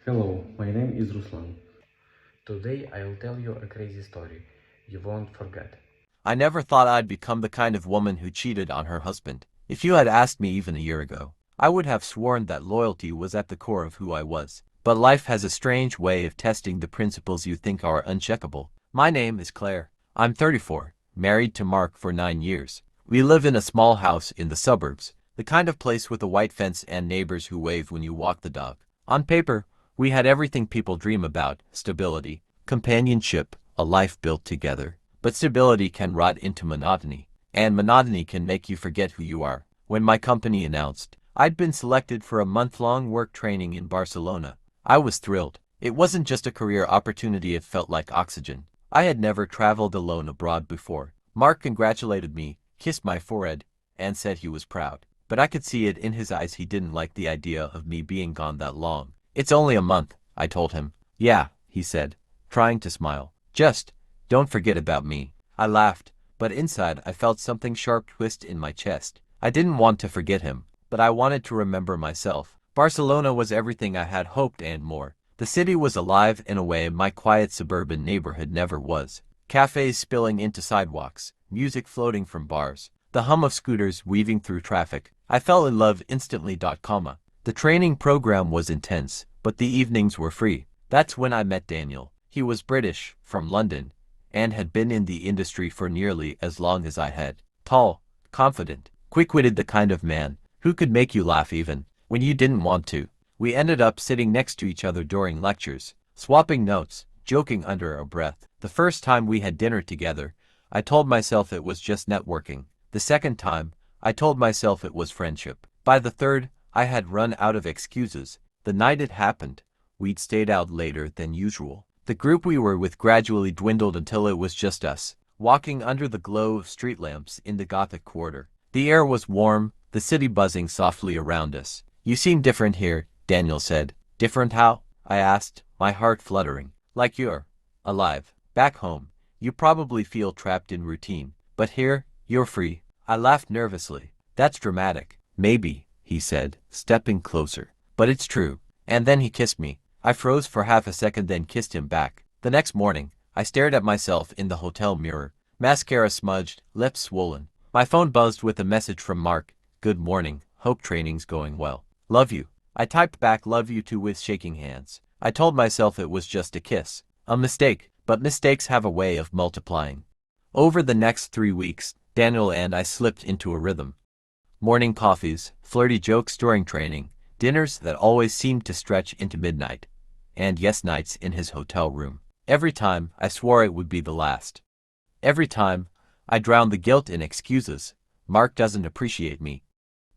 Hello, my name is Ruslan. Today I'll tell you a crazy story you won't forget. I never thought I'd become the kind of woman who cheated on her husband. If you had asked me even a year ago, I would have sworn that loyalty was at the core of who I was. But life has a strange way of testing the principles you think are uncheckable. My name is Claire. I'm 34, married to Mark for 9 years. We live in a small house in the suburbs, the kind of place with a white fence and neighbors who wave when you walk the dog. On paper, we had everything people dream about: stability, companionship, a life built together. But stability can rot into monotony, and monotony can make you forget who you are. When my company announced I'd been selected for a month-long work training in Barcelona, I was thrilled. It wasn't just a career opportunity, it felt like oxygen. I had never traveled alone abroad before. Mark congratulated me, kissed my forehead, and said he was proud. But I could see it in his eyes he didn't like the idea of me being gone that long. "It's only a month," I told him. "Yeah," he said, trying to smile. "Just don't forget about me." I laughed, but inside I felt something sharp twist in my chest. I didn't want to forget him, but I wanted to remember myself. Barcelona was everything I had hoped and more. The city was alive in a way my quiet suburban neighborhood never was. Cafes spilling into sidewalks, music floating from bars, the hum of scooters weaving through traffic. I fell in love instantly. Comma. The training program was intense, but the evenings were free. That's when I met Daniel. He was British, from London, and had been in the industry for nearly as long as I had. Tall, confident, quick-witted, the kind of man who could make you laugh even when you didn't want to. We ended up sitting next to each other during lectures, swapping notes, joking under our breath. The first time we had dinner together, I told myself it was just networking. The second time, I told myself it was friendship. By the third, I had run out of excuses. The night it happened, we'd stayed out later than usual. The group we were with gradually dwindled until it was just us, walking under the glow of street lamps in the Gothic quarter. The air was warm, the city buzzing softly around us. "You seem different here," Daniel said. "Different how?" I asked, my heart fluttering. "Like you're alive. Back home, you probably feel trapped in routine, but here, you're free." I laughed nervously. "That's dramatic." "Maybe," he said, stepping closer. "But it's true." And then he kissed me. I froze for half a second, then kissed him back. The next morning, I stared at myself in the hotel mirror, mascara smudged, lips swollen. My phone buzzed with a message from Mark. "Good morning, hope training's going well. Love you." I typed back, "Love you too," with shaking hands. I told myself it was just a kiss. A mistake, but mistakes have a way of multiplying. Over the next 3 weeks, Daniel and I slipped into a rhythm. Morning coffees, flirty jokes during training, dinners that always seemed to stretch into midnight, and yes, nights in his hotel room. Every time, I swore it would be the last. Every time, I drowned the guilt in excuses. "Mark doesn't appreciate me.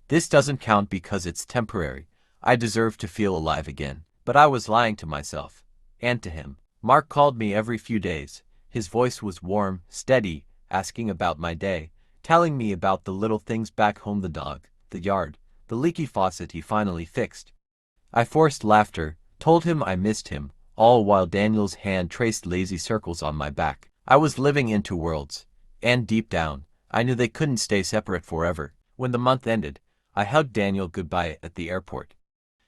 This doesn't count because it's temporary. I deserve to feel alive again." But I was lying to myself. And to him. Mark called me every few days. His voice was warm, steady, asking about my day, telling me about the little things back home: the dog, the yard, the leaky faucet he finally fixed. I forced laughter, told him I missed him, all while Daniel's hand traced lazy circles on my back. I was living in two worlds, and deep down, I knew they couldn't stay separate forever. When the month ended, I hugged Daniel goodbye at the airport.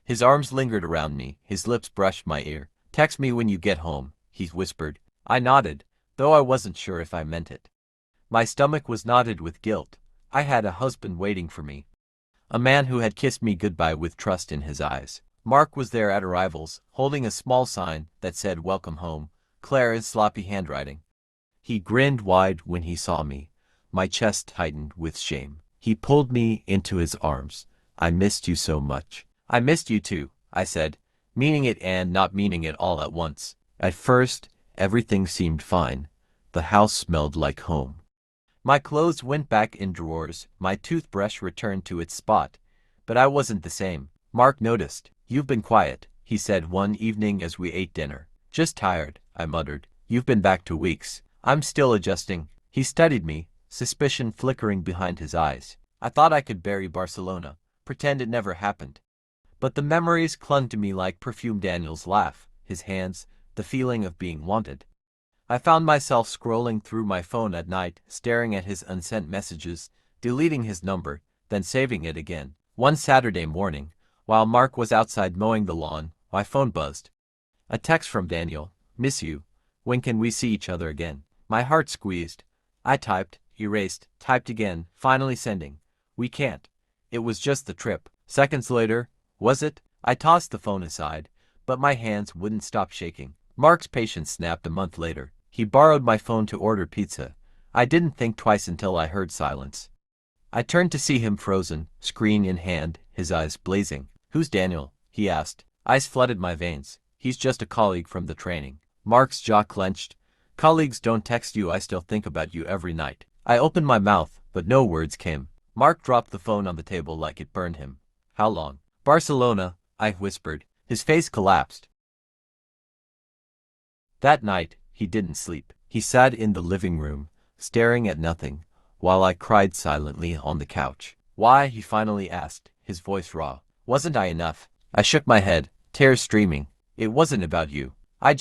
His arms lingered around me, his lips brushed my ear. "Text me when you get home," he whispered. I nodded, though I wasn't sure if I meant it. My stomach was knotted with guilt. I had a husband waiting for me, a man who had kissed me goodbye with trust in his eyes. Mark was there at arrivals, holding a small sign that said "Welcome home," Claire's sloppy handwriting. He grinned wide when he saw me. My chest tightened with shame. He pulled me into his arms. "I missed you so much." "I missed you too," I said, meaning it and not meaning it all at once. At first, everything seemed fine. The house smelled like home. My clothes went back in drawers, my toothbrush returned to its spot. But I wasn't the same. Mark noticed. "You've been quiet," he said one evening as we ate dinner. "Just tired," I muttered. "You've been back 2 weeks." "I'm still adjusting." He studied me, suspicion flickering behind his eyes. I thought I could bury Barcelona, pretend it never happened. But the memories clung to me like perfume: Daniel's laugh, his hands, the feeling of being wanted. I found myself scrolling through my phone at night, staring at his unsent messages, deleting his number, then saving it again. One Saturday morning, while Mark was outside mowing the lawn, My phone buzzed. A text from Daniel. Miss you. When can we see each other again? My heart squeezed. I typed, erased, typed again, finally sending. We can't. It was just the trip. Seconds later, was it? I tossed the phone aside, but my hands wouldn't stop shaking. Mark's patience snapped a month later. He borrowed my phone to order pizza. I didn't think twice until I heard silence. I turned to see him frozen, screen in hand, his eyes blazing. Who's Daniel? He asked. Ice flooded my veins. He's just a colleague from the training. Mark's jaw clenched. Colleagues don't text you. I still think about you every night. I opened my mouth, but no words came. Mark dropped the phone on the table like it burned him. How long? Barcelona, I whispered. His face collapsed. That night, he didn't sleep. He sat in the living room, staring at nothing, while I cried silently on the couch. Why? He finally asked, his voice raw. Wasn't I enough? I shook my head, tears streaming. It wasn't about you. I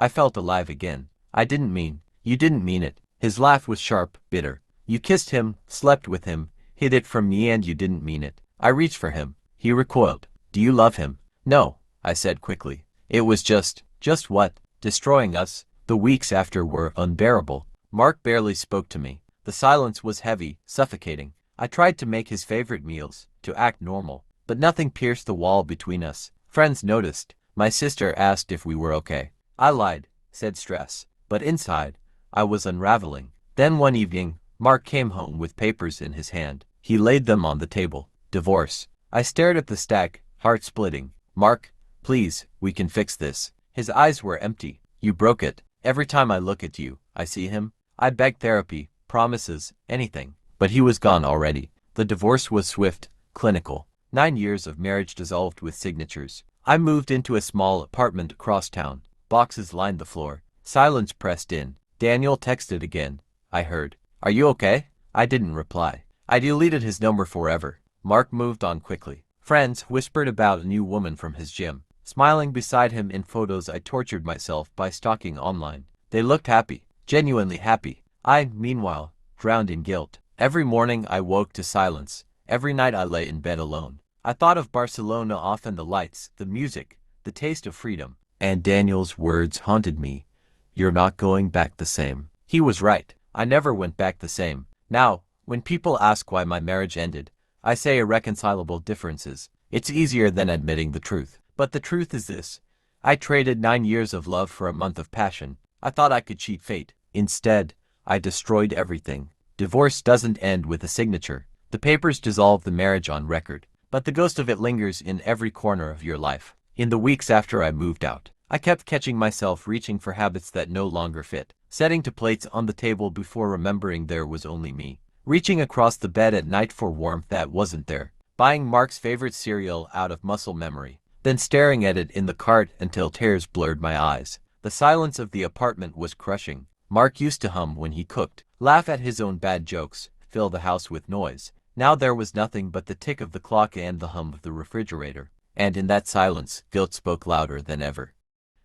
felt alive again. You didn't mean it. His laugh was sharp, bitter. You kissed him, slept with him, hid it from me, and you didn't mean it. I reached for him. He recoiled. Do you love him? No, I said quickly. It was just what? Destroying us. The weeks after were unbearable. Mark barely spoke to me. The silence was heavy, suffocating. I tried to make his favorite meals, to act normal, but nothing pierced the wall between us. Friends noticed. My sister asked if we were okay. I lied, said stress, but inside, I was unraveling. Then one evening, Mark came home with papers in his hand. He laid them on the table. Divorce. I stared at the stack, heart splitting. Mark, please, we can fix this. His eyes were empty. You broke it. Every time I look at you, I see him. I begged therapy, promises, anything. But he was gone already. The divorce was swift, clinical. 9 years of marriage dissolved with signatures. I moved into a small apartment across town. Boxes lined the floor. Silence pressed in. Daniel texted again. I heard. Are you okay? I didn't reply. I deleted his number forever. Mark moved on quickly. Friends whispered about a new woman from his gym. Smiling beside him in photos, I tortured myself by stalking online. They looked happy, genuinely happy. I, meanwhile, drowned in guilt. Every morning I woke to silence. Every night I lay in bed alone. I thought of Barcelona, often the lights, the music, the taste of freedom. And Daniel's words haunted me. You're not going back the same. He was right. I never went back the same. Now, when people ask why my marriage ended, I say irreconcilable differences. It's easier than admitting the truth. But the truth is this. I traded 9 years of love for a month of passion. I thought I could cheat fate. Instead, I destroyed everything. Divorce doesn't end with a signature. The papers dissolve the marriage on record. But the ghost of it lingers in every corner of your life. In the weeks after I moved out, I kept catching myself reaching for habits that no longer fit. Setting to plates on the table before remembering there was only me. Reaching across the bed at night for warmth that wasn't there. Buying Mark's favorite cereal out of muscle memory. Then staring at it in the cart until tears blurred my eyes. The silence of the apartment was crushing. Mark used to hum when he cooked, laugh at his own bad jokes, fill the house with noise. Now there was nothing but the tick of the clock and the hum of the refrigerator. And in that silence, guilt spoke louder than ever.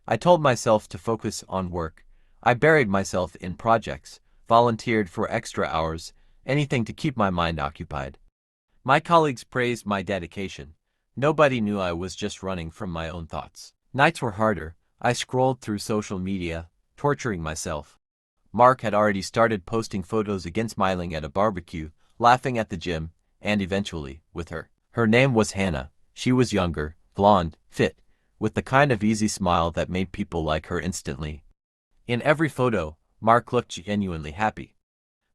I told myself to focus on work. I buried myself in projects, volunteered for extra hours, anything to keep my mind occupied. My colleagues praised my dedication. Nobody knew I was just running from my own thoughts. Nights were harder. I scrolled through social media, torturing myself. Mark had already started posting photos again, smiling at a barbecue, laughing at the gym, and eventually, with her. Her name was Hannah. She was younger, blonde, fit, with the kind of easy smile that made people like her instantly. In every photo, Mark looked genuinely happy.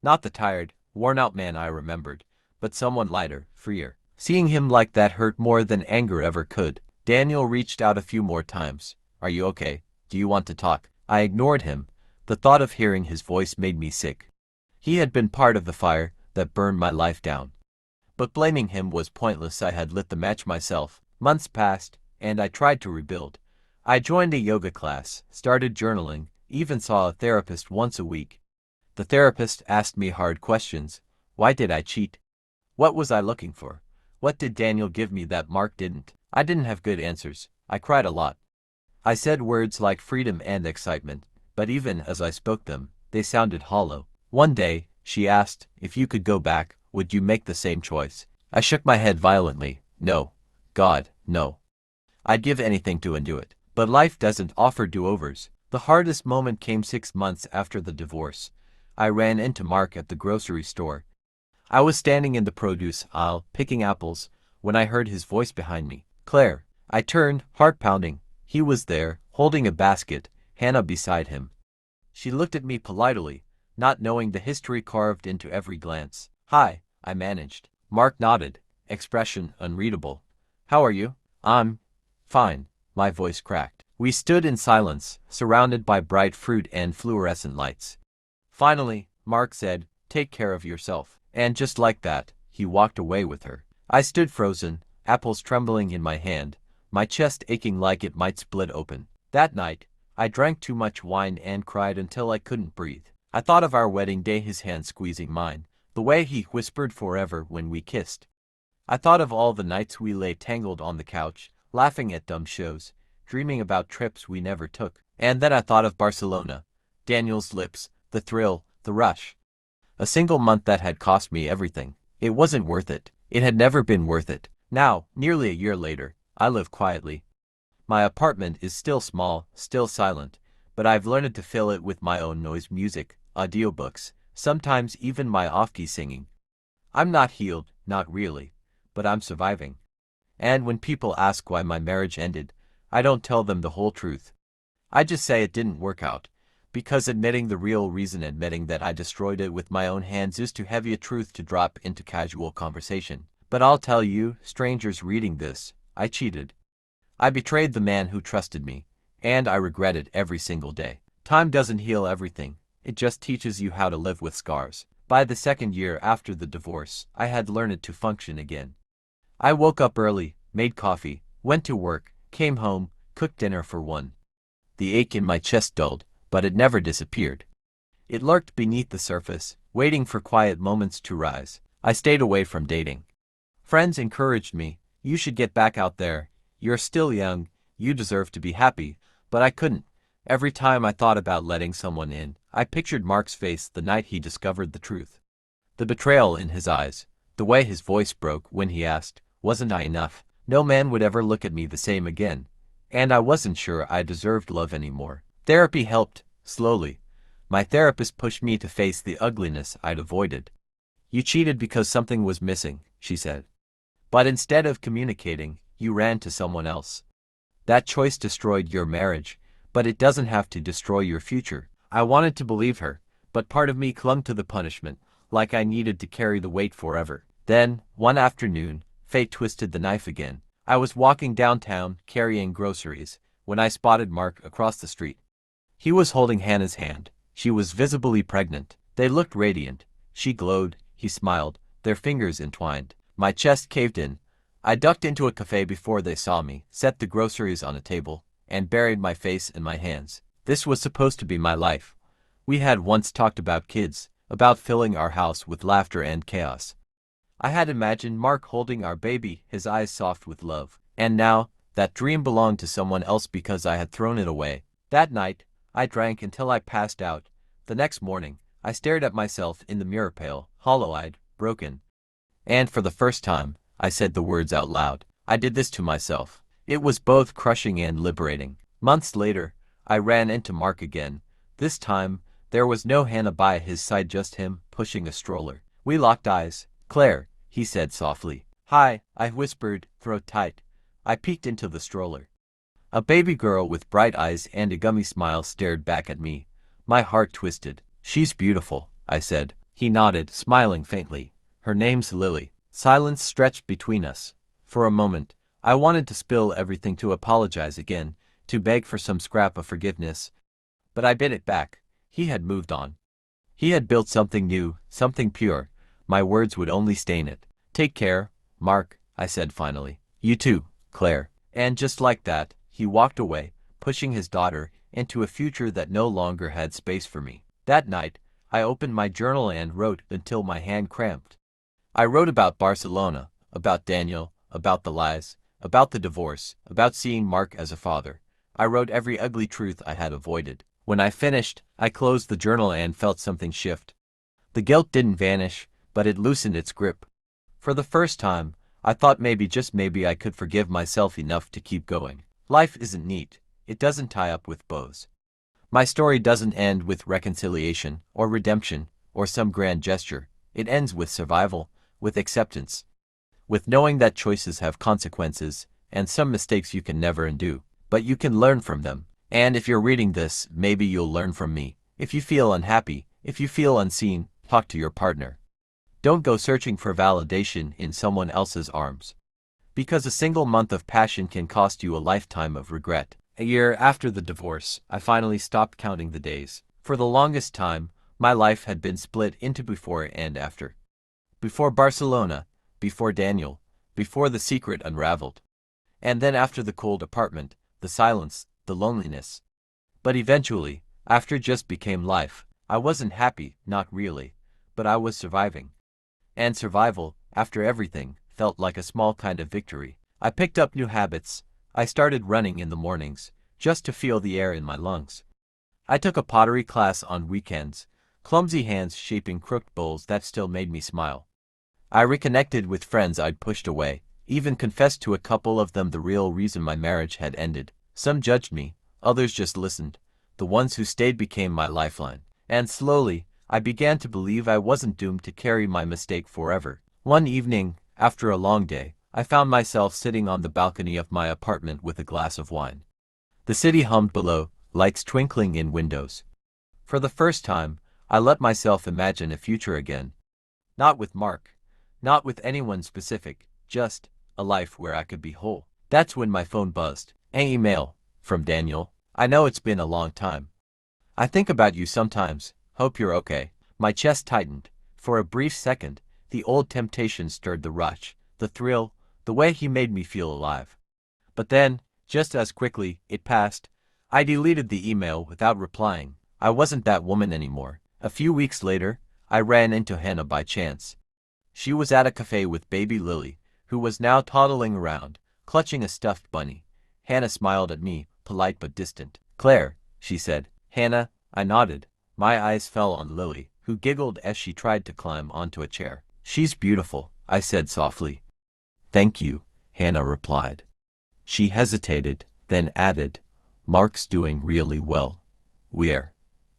Not the tired, worn-out man I remembered, but someone lighter, freer. Seeing him like that hurt more than anger ever could. Daniel reached out a few more times. Are you okay? Do you want to talk? I ignored him. The thought of hearing his voice made me sick. He had been part of the fire that burned my life down. But blaming him was pointless. I had lit the match myself. Months passed, and I tried to rebuild. I joined a yoga class, started journaling, even saw a therapist once a week. The therapist asked me hard questions. Why did I cheat? What was I looking for? What did Daniel give me that Mark didn't? I didn't have good answers. I cried a lot. I said words like freedom and excitement, but even as I spoke them, they sounded hollow. One day, she asked, if you could go back, would you make the same choice? I shook my head violently. No. God, no. I'd give anything to undo it. But life doesn't offer do-overs. The hardest moment came 6 months after the divorce. I ran into Mark at the grocery store. I was standing in the produce aisle, picking apples, when I heard his voice behind me. Claire. I turned, heart pounding. He was there, holding a basket, Hannah beside him. She looked at me politely, not knowing the history carved into every glance. Hi, I managed. Mark nodded, expression unreadable. How are you? I'm fine, my voice cracked. We stood in silence, surrounded by bright fruit and fluorescent lights. Finally, Mark said, "Take care of yourself." And just like that, he walked away with her. I stood frozen, apples trembling in my hand, my chest aching like it might split open. That night, I drank too much wine and cried until I couldn't breathe. I thought of our wedding day, his hand squeezing mine, the way he whispered forever when we kissed. I thought of all the nights we lay tangled on the couch, laughing at dumb shows, dreaming about trips we never took. And then I thought of Barcelona, Daniel's lips, the thrill, the rush. A single month that had cost me everything. It wasn't worth it. It had never been worth it. Now, nearly a year later, I live quietly. My apartment is still small, still silent, but I've learned to fill it with my own noise music, audiobooks, sometimes even my off-key singing. I'm not healed, not really, but I'm surviving. And when people ask why my marriage ended, I don't tell them the whole truth. I just say it didn't work out, because admitting the real reason, admitting that I destroyed it with my own hands, is too heavy a truth to drop into casual conversation. But I'll tell you, strangers reading this, I cheated. I betrayed the man who trusted me, and I regret it every single day. Time doesn't heal everything, it just teaches you how to live with scars. By the second year after the divorce, I had learned to function again. I woke up early, made coffee, went to work, came home, cooked dinner for one. The ache in my chest dulled, but it never disappeared. It lurked beneath the surface, waiting for quiet moments to rise. I stayed away from dating. Friends encouraged me, "You should get back out there. You're still young, you deserve to be happy," but I couldn't. Every time I thought about letting someone in, I pictured Mark's face the night he discovered the truth. The betrayal in his eyes, the way his voice broke when he asked, "Wasn't I enough?" No man would ever look at me the same again, and I wasn't sure I deserved love anymore. Therapy helped, slowly. My therapist pushed me to face the ugliness I'd avoided. "You cheated because something was missing," she said. "But instead of communicating, you ran to someone else. That choice destroyed your marriage, but it doesn't have to destroy your future." I wanted to believe her, but part of me clung to the punishment, like I needed to carry the weight forever. Then, one afternoon, fate twisted the knife again. I was walking downtown, carrying groceries, when I spotted Mark across the street. He was holding Hannah's hand. She was visibly pregnant. They looked radiant. She glowed, he smiled, their fingers entwined. My chest caved in. I ducked into a cafe before they saw me, set the groceries on a table, and buried my face in my hands. This was supposed to be my life. We had once talked about kids, about filling our house with laughter and chaos. I had imagined Mark holding our baby, his eyes soft with love. And now, that dream belonged to someone else because I had thrown it away. That night, I drank until I passed out. The next morning, I stared at myself in the mirror, pale, hollow-eyed, broken. And for the first time, I said the words out loud. I did this to myself. It was both crushing and liberating. Months later, I ran into Mark again. This time, there was no Hannah by his side, just him, pushing a stroller. We locked eyes. "Claire," he said softly. "Hi," I whispered, throat tight. I peeked into the stroller. A baby girl with bright eyes and a gummy smile stared back at me. My heart twisted. "She's beautiful," I said. He nodded, smiling faintly. "Her name's Lily." Silence stretched between us. For a moment, I wanted to spill everything, to apologize again, to beg for some scrap of forgiveness. But I bit it back. He had moved on. He had built something new, something pure. My words would only stain it. "Take care, Mark," I said finally. "You too, Claire." And just like that, he walked away, pushing his daughter into a future that no longer had space for me. That night, I opened my journal and wrote until my hand cramped. I wrote about Barcelona, about Daniel, about the lies, about the divorce, about seeing Mark as a father. I wrote every ugly truth I had avoided. When I finished, I closed the journal and felt something shift. The guilt didn't vanish, but it loosened its grip. For the first time, I thought maybe, just maybe, I could forgive myself enough to keep going. Life isn't neat. It doesn't tie up with bows. My story doesn't end with reconciliation, or redemption, or some grand gesture. It ends with survival, with acceptance, with knowing that choices have consequences, and some mistakes you can never undo, but you can learn from them. And if you're reading this, maybe you'll learn from me. If you feel unhappy, if you feel unseen, talk to your partner. Don't go searching for validation in someone else's arms. Because a single month of passion can cost you a lifetime of regret. A year after the divorce, I finally stopped counting the days. For the longest time, my life had been split into before and after. Before Barcelona, before Daniel, before the secret unraveled. And then after the cold apartment, the silence, the loneliness. But eventually, after just became life. I wasn't happy, not really, but I was surviving. And survival, after everything, felt like a small kind of victory. I picked up new habits. I started running in the mornings, just to feel the air in my lungs. I took a pottery class on weekends, clumsy hands shaping crooked bowls that still made me smile. I reconnected with friends I'd pushed away, even confessed to a couple of them the real reason my marriage had ended. Some judged me, others just listened. The ones who stayed became my lifeline. And slowly, I began to believe I wasn't doomed to carry my mistake forever. One evening, after a long day, I found myself sitting on the balcony of my apartment with a glass of wine. The city hummed below, lights twinkling in windows. For the first time, I let myself imagine a future again. Not with Mark, not with anyone specific, just a life where I could be whole. That's when my phone buzzed. An email from Daniel. I know it's been a long time. I think about you sometimes. Hope you're okay. My chest tightened. For a brief second, the old temptation stirred, the rush, the thrill, the way he made me feel alive. But then, just as quickly, it passed. I deleted the email without replying. I wasn't that woman anymore. A few weeks later, I ran into Hannah by chance. She was at a cafe with baby Lily, who was now toddling around, clutching a stuffed bunny. Hannah smiled at me, polite but distant. "Claire," she said. "Hannah," I nodded. My eyes fell on Lily, who giggled as she tried to climb onto a chair. "She's beautiful," I said softly. "Thank you," Hannah replied. She hesitated, then added, "Mark's doing really well. We're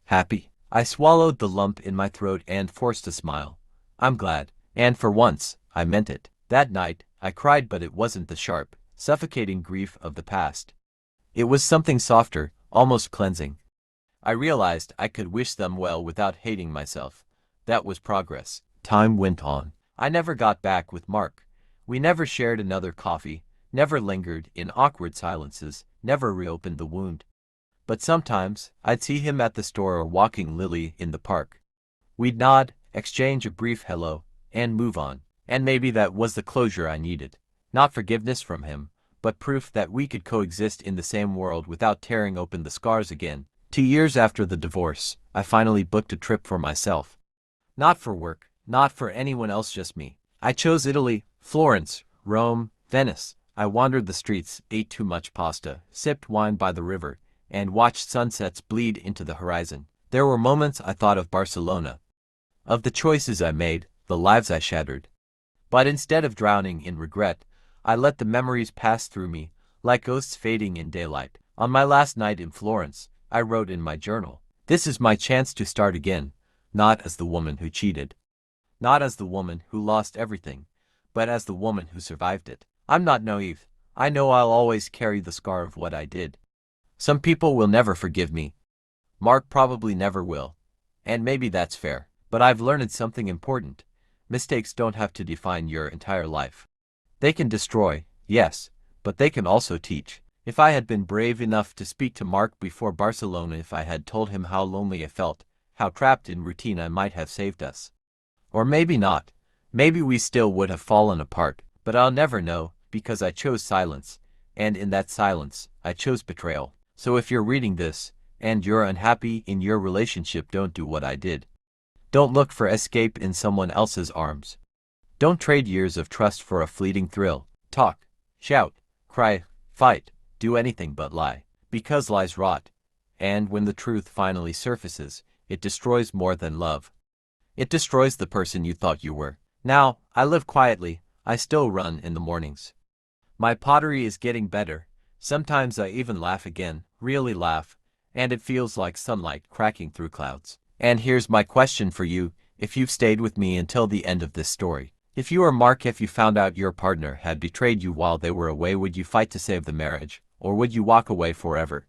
happy." I swallowed the lump in my throat and forced a smile. "I'm glad." And for once, I meant it. That night, I cried, but it wasn't the sharp, suffocating grief of the past. It was something softer, almost cleansing. I realized I could wish them well without hating myself. That was progress. Time went on. I never got back with Mark. We never shared another coffee, never lingered in awkward silences, never reopened the wound. But sometimes, I'd see him at the store or walking Lily in the park. We'd nod, exchange a brief hello, and move on. And maybe that was the closure I needed. Not forgiveness from him, but proof that we could coexist in the same world without tearing open the scars again. 2 years after the divorce, I finally booked a trip for myself. Not for work, not for anyone else, just me. I chose Italy, Florence, Rome, Venice. I wandered the streets, ate too much pasta, sipped wine by the river, and watched sunsets bleed into the horizon. There were moments I thought of Barcelona, of the choices I made, the lives I shattered. But instead of drowning in regret, I let the memories pass through me, like ghosts fading in daylight. On my last night in Florence, I wrote in my journal, "This is my chance to start again, not as the woman who cheated, not as the woman who lost everything, but as the woman who survived it. I'm not naive. I know I'll always carry the scar of what I did. Some people will never forgive me. Mark probably never will. And maybe that's fair. But I've learned something important. Mistakes don't have to define your entire life. They can destroy, yes, but they can also teach. If I had been brave enough to speak to Mark before Barcelona, if I had told him how lonely I felt, how trapped in routine, I might have saved us. Or maybe not. Maybe we still would have fallen apart, but I'll never know, because I chose silence, and in that silence, I chose betrayal. So if you're reading this, and you're unhappy in your relationship, don't do what I did. Don't look for escape in someone else's arms. Don't trade years of trust for a fleeting thrill. Talk, shout, cry, fight, do anything but lie. Because lies rot, and when the truth finally surfaces, it destroys more than love. It destroys the person you thought you were. Now, I live quietly. I still run in the mornings. My pottery is getting better. Sometimes I even laugh again, really laugh, and it feels like sunlight cracking through clouds. And here's my question for you, if you've stayed with me until the end of this story. If you or Mark, if you found out your partner had betrayed you while they were away, would you fight to save the marriage, or would you walk away forever?